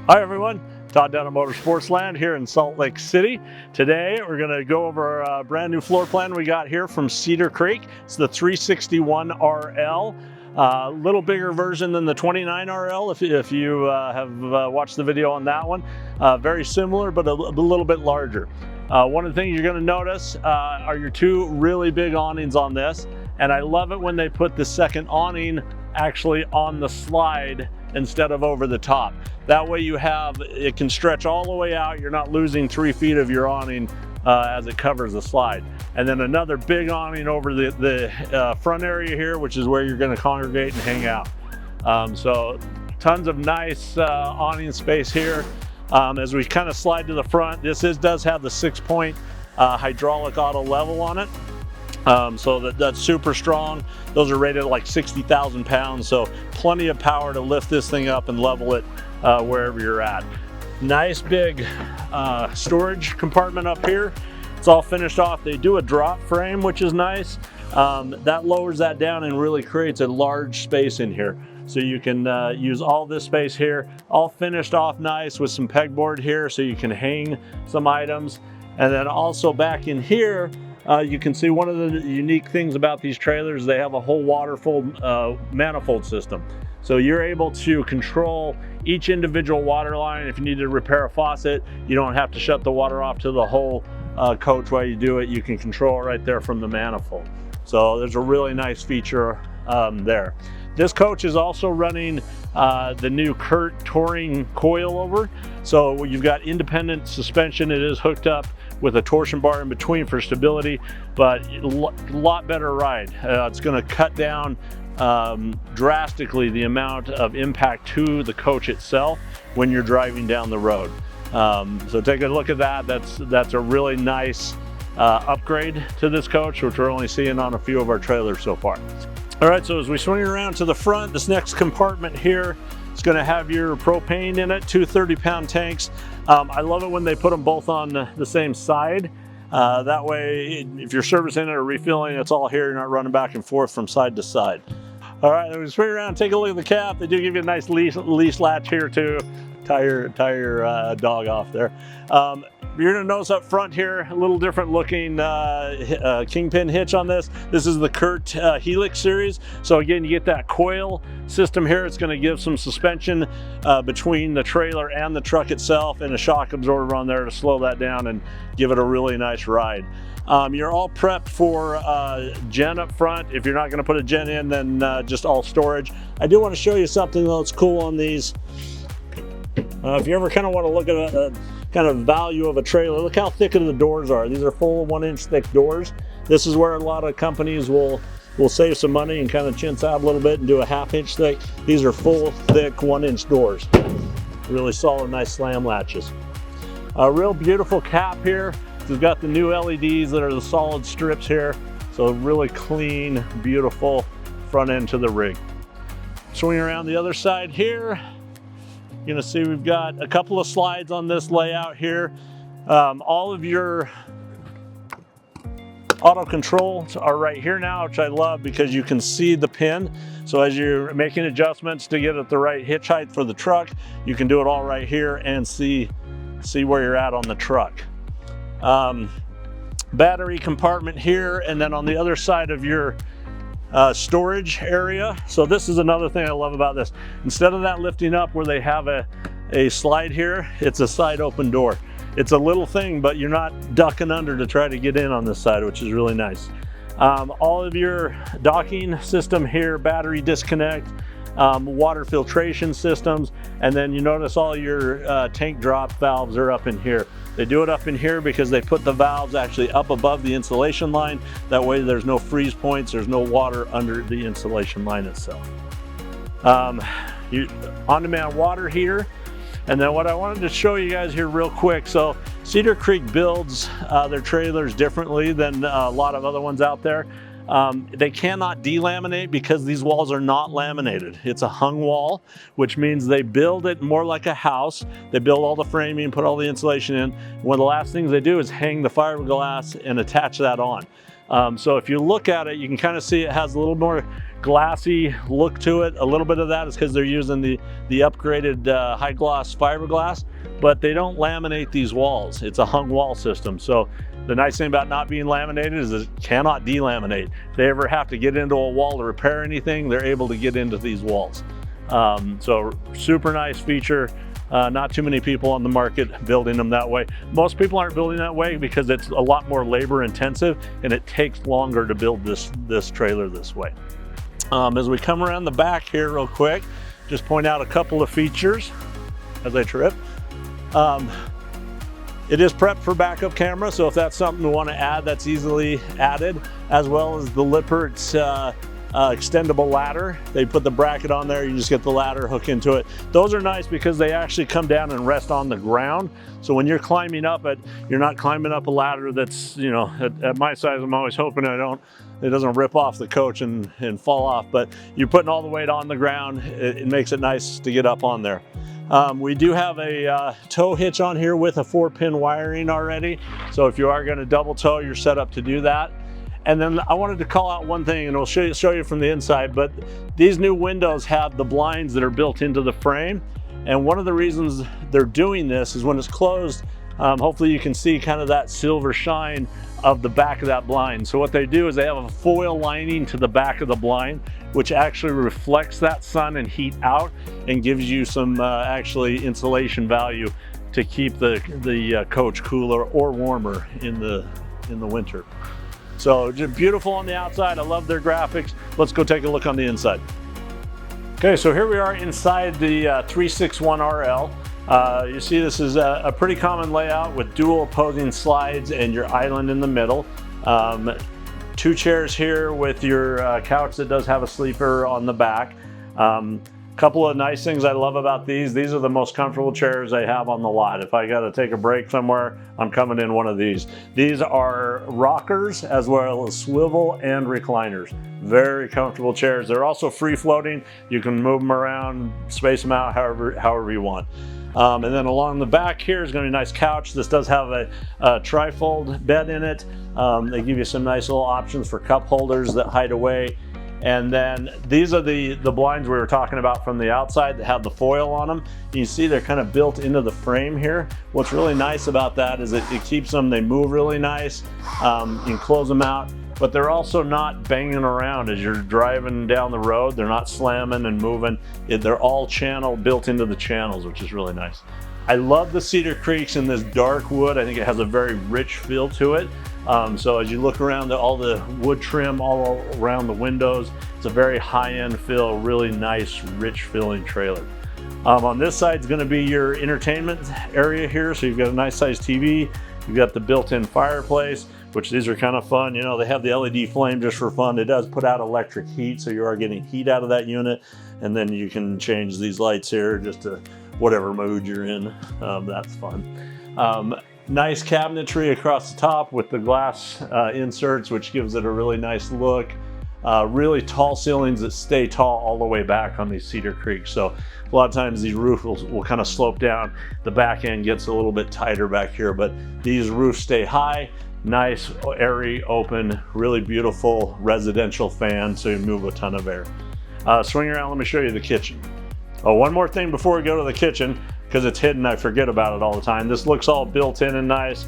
Hi everyone, Todd down at Motor Sportsland here in Salt Lake City. Today we're going to go over a brand new floor plan we got here from Cedar Creek. It's the 361 RL. A little bigger version than the 29 RL if you have watched the video on that one. Very similar but a little bit larger. One of the things you're going to notice are your two really big awnings on this, and I love it when they put the second awning actually on the slide instead of over the top. That way it can stretch all the way out. You're not losing 3 feet of your awning as it covers the slide. And then another big awning over the front area here, which is where you're going to congregate and hang out. So tons of nice awning space here. As we kind of slide to the front, this does have the 6-point hydraulic auto level on it. So that's super strong. Those are rated like 60,000 pounds, so plenty of power to lift this thing up and level it wherever you're at. Nice big storage compartment up here. It's all finished off. They do a drop frame, which is nice. That lowers that down and really creates a large space in here. So you can use all this space here, all finished off nice with some pegboard here so you can hang some items. And then also back in here, you can see one of the unique things about these trailers, they have a whole manifold system. So you're able to control each individual water line. If you need to repair a faucet, you don't have to shut the water off to the whole coach while you do it. You can control it right there from the manifold. So there's a really nice feature there. This coach is also running the new Curt Touring Coilover. So you've got independent suspension. It is hooked up with a torsion bar in between for stability, but a lot better ride. It's going to cut down drastically the amount of impact to the coach itself when you're driving down the road. So take a look at that. That's a really nice upgrade to this coach, which we're only seeing on a few of our trailers so far. All right, so as we swing around to the front, this next compartment here is going to have your propane in it, two 30-pound tanks. I love it when they put them both on the same side. That way, if you're servicing it or refilling, it's all here. You're not running back and forth from side to side. All right, as we swing around, take a look at the cap. They do give you a nice leash latch here too. Tie your dog off there. You're gonna notice up front here, a little different looking kingpin hitch on this. This is the Curt Helix series. So again, you get that coil system here. It's gonna give some suspension between the trailer and the truck itself, and a shock absorber on there to slow that down and give it a really nice ride. You're all prepped for gen up front. If you're not gonna put a gen in, then just all storage. I do wanna show you something though that's cool on these. If you ever kind of want to look at a kind of value of a trailer, look how thick the doors are. These are full 1-inch thick doors. This is where a lot of companies will save some money and kind of chintz out a little bit and do a 1/2-inch thick. These are full thick 1-inch doors. Really solid, nice slam latches. A real beautiful cap here. We've got the new LEDs that are the solid strips here. So really clean, beautiful front end to the rig. Swing around the other side here. You're gonna see we've got a couple of slides on this layout here. All of your auto controls are right here now, which I love because you can see the pin. So as you're making adjustments to get at the right hitch height for the truck, you can do it all right here and see where you're at on the truck. Battery compartment here, and then on the other side of your storage area. So this is another thing I love about this. Instead of that lifting up where they have a slide here, it's a side open door. It's a little thing, but you're not ducking under to try to get in on this side, which is really nice. All of your docking system here, battery disconnect, water filtration systems, and then you notice all your tank drop valves are up in here. They do it up in here because they put the valves actually up above the insulation line. That way there's no freeze points, there's no water under the insulation line itself. On-demand water heater. And then what I wanted to show you guys here real quick, so Cedar Creek builds their trailers differently than a lot of other ones out there. They cannot delaminate because these walls are not laminated. It's a hung wall, which means they build it more like a house. They build all the framing, put all the insulation in. One of the last things they do is hang the fiberglass and attach that on. So if you look at it, you can kind of see it has a little more glassy look to it. A little bit of that is because they're using the upgraded high gloss fiberglass, but they don't laminate these walls. It's a hung wall system. So the nice thing about not being laminated is it cannot delaminate. If they ever have to get into a wall to repair anything, they're able to get into these walls. So super nice feature. Not too many people on the market building them that way. Most people aren't building that way because it's a lot more labor intensive and it takes longer to build this trailer this way. As we come around the back here real quick, just point out a couple of features as I trip. It is prepped for backup camera, so if that's something you want to add, that's easily added, as well as the Lippert's extendable ladder. They put the bracket on there, you just get the ladder, hook into it. Those are nice because they actually come down and rest on the ground. So when you're climbing up it, you're not climbing up a ladder that's, you know, at my size, I'm always hoping it doesn't rip off the coach and fall off, but you're putting all the weight on the ground. It makes it nice to get up on there. We do have a tow hitch on here with a 4-pin wiring already. So if you are going to double tow, you're set up to do that. And then I wanted to call out one thing, and we'll show you from the inside, but these new windows have the blinds that are built into the frame. And one of the reasons they're doing this is when it's closed, hopefully you can see kind of that silver shine of the back of that blind. So what they do is they have a foil lining to the back of the blind, which actually reflects that sun and heat out and gives you some actually insulation value to keep the coach cooler or warmer in the winter. So just beautiful on the outside. I love their graphics. Let's go take a look on the inside. Okay, so here we are inside the 361RL. You see this is a pretty common layout with dual opposing slides and your island in the middle. 2 chairs here with your couch that does have a sleeper on the back. Couple of nice things I love about these are the most comfortable chairs I have on the lot. If I got to take a break somewhere, I'm coming in one of these. These are rockers as well as swivel and recliners. Very comfortable chairs. They're also free floating. You can move them around, space them out however you want. And then along the back here is going to be a nice couch. This does have a trifold bed in it. They give you some nice little options for cup holders that hide away. And then these are the blinds we were talking about from the outside that have the foil on them. You see they're kind of built into the frame here. What's really nice about that is it keeps them, they move really nice. You can close them out, but they're also not banging around as you're driving down the road. They're not slamming and moving. They're all built into the channels, which is really nice. I love the Cedar Creeks in this dark wood. I think it has a very rich feel to it. So as you look around all the wood trim all around the windows, it's a very high-end feel, really nice, rich feeling trailer. On this side is going to be your entertainment area here. So you've got a nice sized TV. You've got the built-in fireplace, which these are kind of fun. You know, they have the LED flame just for fun. It does put out electric heat, so you are getting heat out of that unit. And then you can change these lights here just to whatever mood you're in. That's fun. Nice cabinetry across the top with the glass inserts, which gives it a really nice look. Really tall ceilings that stay tall all the way back on these Cedar Creek. So a lot of times these roofs will kind of slope down. The back end gets a little bit tighter back here, but these roofs stay high. Nice, airy, open, really beautiful residential fan, so you move a ton of air. Swing around, let me show you the kitchen. Oh, one more thing before we go to the kitchen, because it's hidden, I forget about it all the time. This looks all built in and nice.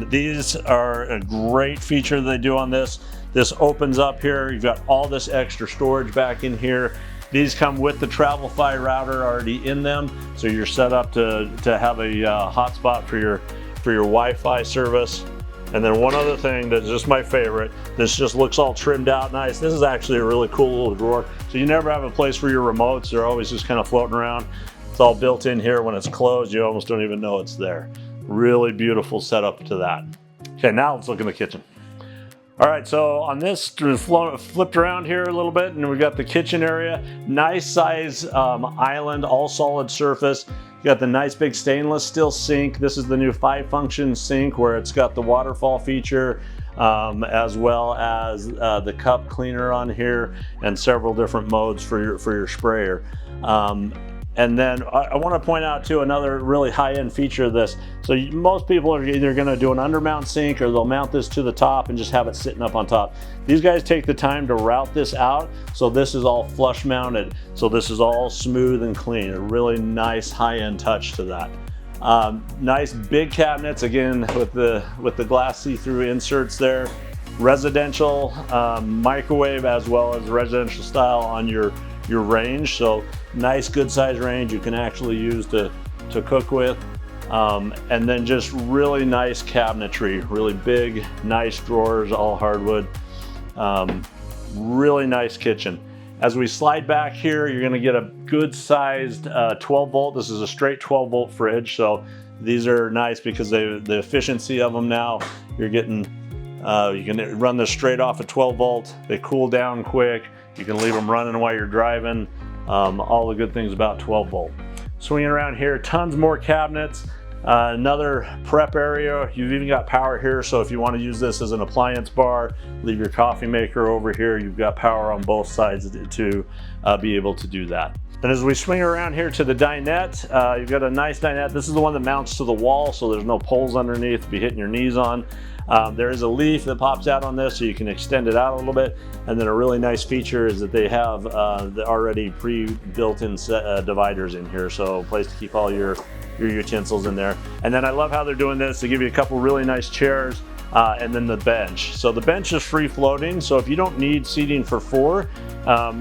These are a great feature they do on this. This opens up here. You've got all this extra storage back in here. These come with the Travelfy router already in them, so you're set up to have a hotspot for your Wi-Fi service. And then one other thing that's just my favorite, this just looks all trimmed out nice. This is actually a really cool little drawer. So you never have a place for your remotes. They're always just kind of floating around. It's all built in here. When it's closed, you almost don't even know it's there. Really beautiful setup to that. Okay, now let's look in the kitchen. All right, so on this, flipped around here a little bit, and we've got the kitchen area. Nice size island, all solid surface. You got the nice big stainless steel sink. This is the new 5-function sink where it's got the waterfall feature, as well as the cup cleaner on here, and several different modes for your sprayer. And then I want to point out too another really high-end feature of this. So most people are either going to do an undermount sink, or they'll mount this to the top and just have it sitting up on top. These guys take the time to route this out, so this is all flush mounted. So this is all smooth and clean. A really nice high-end touch to that. Nice big cabinets, again with the glass see-through inserts there. Residential microwave as well as residential style on your range. So nice good size range you can actually use to cook with. And then just really nice cabinetry, really big, nice drawers, all hardwood. Really nice kitchen. As we slide back here, you're gonna get a good sized 12 volt. This is a straight 12 volt fridge. So these are nice because the efficiency of them now, you're getting, you can run this straight off a 12 volt. They cool down quick. You can leave them running while you're driving. All the good things about 12 volt. Swinging around here, tons more cabinets. Another prep area. You've even got power here, so if you want to use this as an appliance bar, leave your coffee maker over here. You've got power on both sides to be able to do that. And as we swing around here to the dinette, you've got a nice dinette. This is the one that mounts to the wall, so there's no poles underneath to be hitting your knees on. There is a leaf that pops out on this, so you can extend it out a little bit. And then a really nice feature is that they have the already pre-built-in dividers in here, so a place to keep all your utensils in there. And then I love how they're doing this. They give you a couple really nice chairs and then the bench. So the bench is free floating, so if you don't need seating for 4,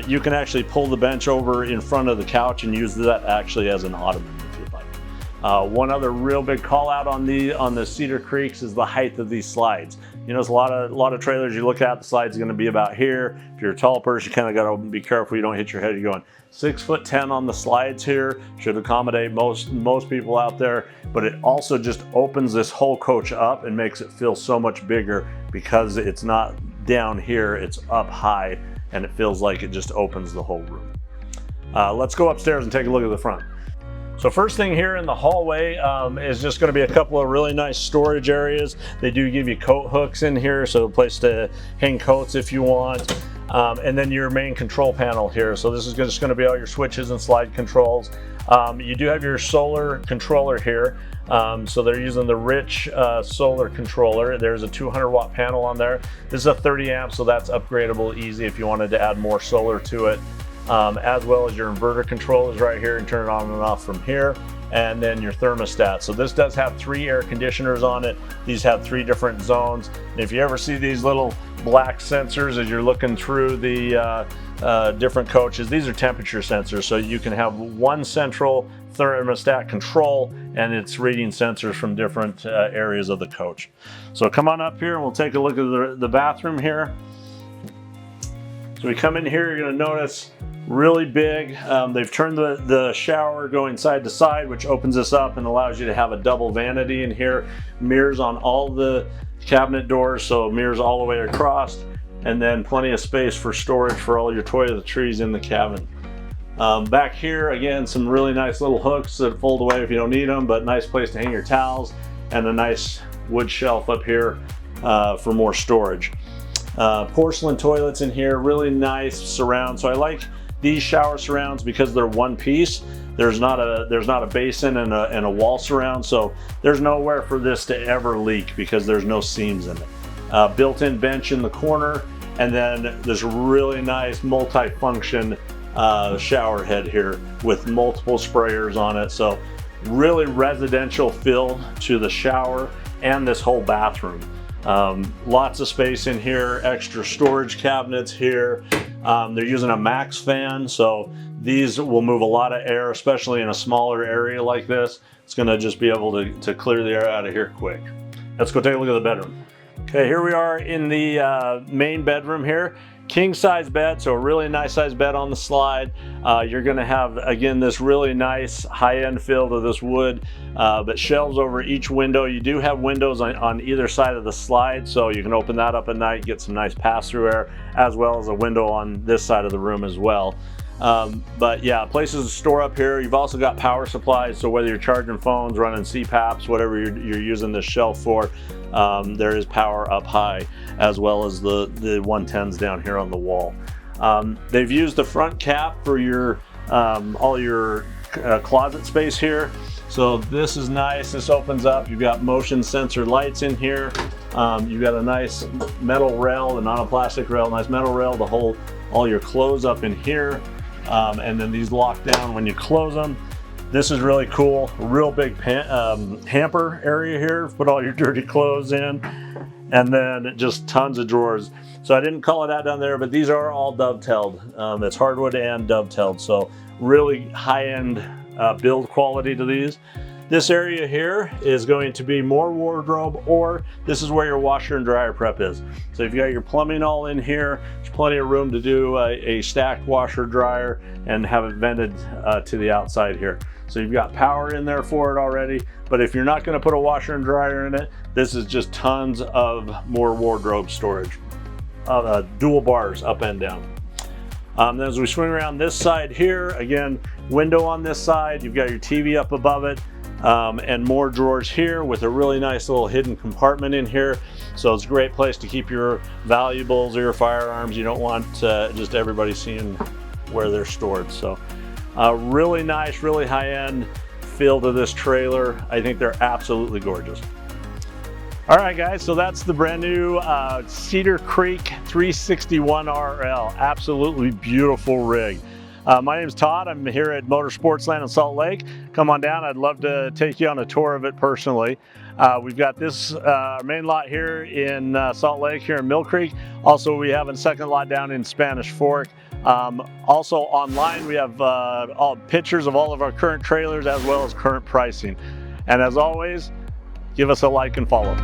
you can actually pull the bench over in front of the couch and use that actually as an ottoman if you'd like. One other real big call out on the Cedar Creeks is the height of these slides. You know, it's a lot of trailers you look at, the slide's going to be about here. If you're a tall person, you kind of got to be careful you don't hit your head. You're going 6'10" on the slides here, should accommodate most people out there, but it also just opens this whole coach up and makes it feel so much bigger because it's not down here, it's up high, and it feels like it just opens the whole room. Let's go upstairs and take a look at the front. So first thing here in the hallway is just going to be a couple of really nice storage areas. They do give you coat hooks in here, so a place to hang coats if you want. And then your main control panel here. So this is just going to be all your switches and slide controls. You do have your solar controller here. So they're using the Rich solar controller. There's a 200 watt panel on there. This is a 30 amp, so that's upgradable easy if you wanted to add more solar to it. As well as your inverter controllers right here, and turn it on and off from here, and then your thermostat. So this does have 3 air conditioners on it. These have 3 different zones. And if you ever see these little black sensors as you're looking through the different coaches, these are temperature sensors, so you can have one central thermostat control and it's reading sensors from different areas of the coach. So come on up here and we'll take a look at the bathroom here. So we come in here, you're going to notice really big. They've turned the shower going side to side, which opens this up and allows you to have a double vanity in here. Mirrors on all the cabinet doors, so mirrors all the way across, and then plenty of space for storage for all your toiletries in the cabinet. Back here, again, some really nice little hooks that fold away if you don't need them, but nice place to hang your towels, and a nice wood shelf up here for more storage. Porcelain toilets in here, really nice surround. So I like these shower surrounds because they're one piece. There's not a basin and a wall surround, so there's nowhere for this to ever leak because there's no seams in it. Built-in bench in the corner, and then this really nice multi-function shower head here with multiple sprayers on it. So really residential feel to the shower and this whole bathroom. Lots of space in here, extra storage cabinets here. They're using a max fan, so these will move a lot of air, especially in a smaller area like this. It's going to just be able to clear the air out of here quick. Let's go take a look at the bedroom. Okay, here we are in the main bedroom here. King size bed, so a really nice size bed on the slide. You're going to have, again, this really nice high-end feel to this wood, but shelves over each window. You do have windows on either side of the slide, so you can open that up at night, get some nice pass-through air, as well as a window on this side of the room as well. But yeah, places to store up here. You've also got power supplies, so whether you're charging phones, running CPAPs, whatever you're using this shelf for, there is power up high, as well as the 110s down here on the wall. They've used the front cap for your all your closet space here. So this is nice. This opens up. You've got motion sensor lights in here. You've got a nice metal rail, and not a plastic rail, nice metal rail to hold all your clothes up in here. And then these lock down when you close them. This is really cool. Real big hamper area here. Put all your dirty clothes in. And then just tons of drawers. So I didn't call it out down there, but these are all dovetailed. It's hardwood and dovetailed. So really high-end build quality to these. This area here is going to be more wardrobe, or this is where your washer and dryer prep is. So if you got your plumbing all in here, there's plenty of room to do a stacked washer dryer and have it vented to the outside here. So you've got power in there for it already, but if you're not going to put a washer and dryer in it, this is just tons of more wardrobe storage. Dual bars up and down. Then as we swing around this side here, again, window on this side, you've got your TV up above it, and more drawers here with a really nice little hidden compartment in here. So it's a great place to keep your valuables or your firearms. You don't want just everybody seeing where they're stored. So really nice, really high-end feel to this trailer. I think they're absolutely gorgeous. All right, guys, so that's the brand new Cedar Creek 361 RL. Absolutely beautiful rig. My name's Todd. I'm here at Motor Sportsland in Salt Lake. Come on down. I'd love to take you on a tour of it personally. We've got this main lot here in Salt Lake, here in Mill Creek. Also, we have a second lot down in Spanish Fork. Also online, we have all pictures of all of our current trailers as well as current pricing. And as always, give us a like and follow.